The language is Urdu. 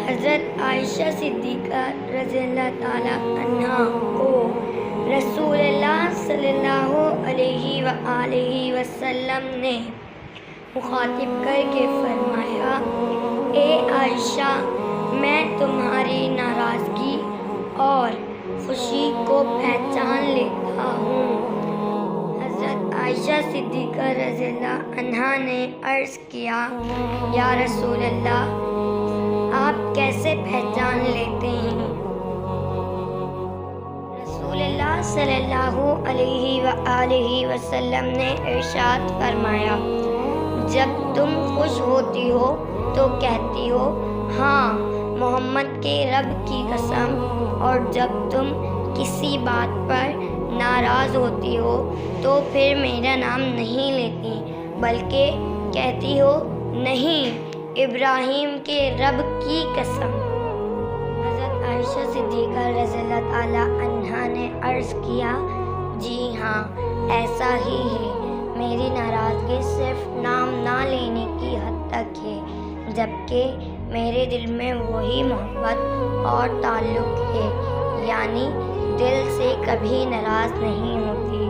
حضرت عائشہ صدیقہ رضی اللہ تعالی عنہا کو رسول اللہ صلی اللہ علیہ وآلہ وسلم نے مخاطب کر کے فرمایا، اے عائشہ، میں تمہاری ناراضگی اور خوشی کو پہچان لیتا ہوں۔ حضرت عائشہ صدیقہ رضی اللہ عنہا نے عرض کیا، یا رسول اللہ، آپ کیسے پہچان لیتے ہیں؟ رسول اللہ صلی اللہ علیہ وآلہ وسلم نے ارشاد فرمایا، جب تم خوش ہوتی ہو تو کہتی ہو، ہاں محمد کے رب کی قسم، اور جب تم کسی بات پر ناراض ہوتی ہو تو پھر میرا نام نہیں لیتی، بلکہ کہتی ہو، نہیں ابراہیم کے رب کی قسم۔ حضرت عائشہ صدیقہ رضی اللہ تعالی عنہا نے عرض کیا، جی ہاں ایسا ہی ہے، میری ناراضگی صرف نام نہ لینے کی حد تک ہے، جبکہ میرے دل میں وہی محبت اور تعلق ہے، یعنی دل سے کبھی ناراض نہیں ہوتی۔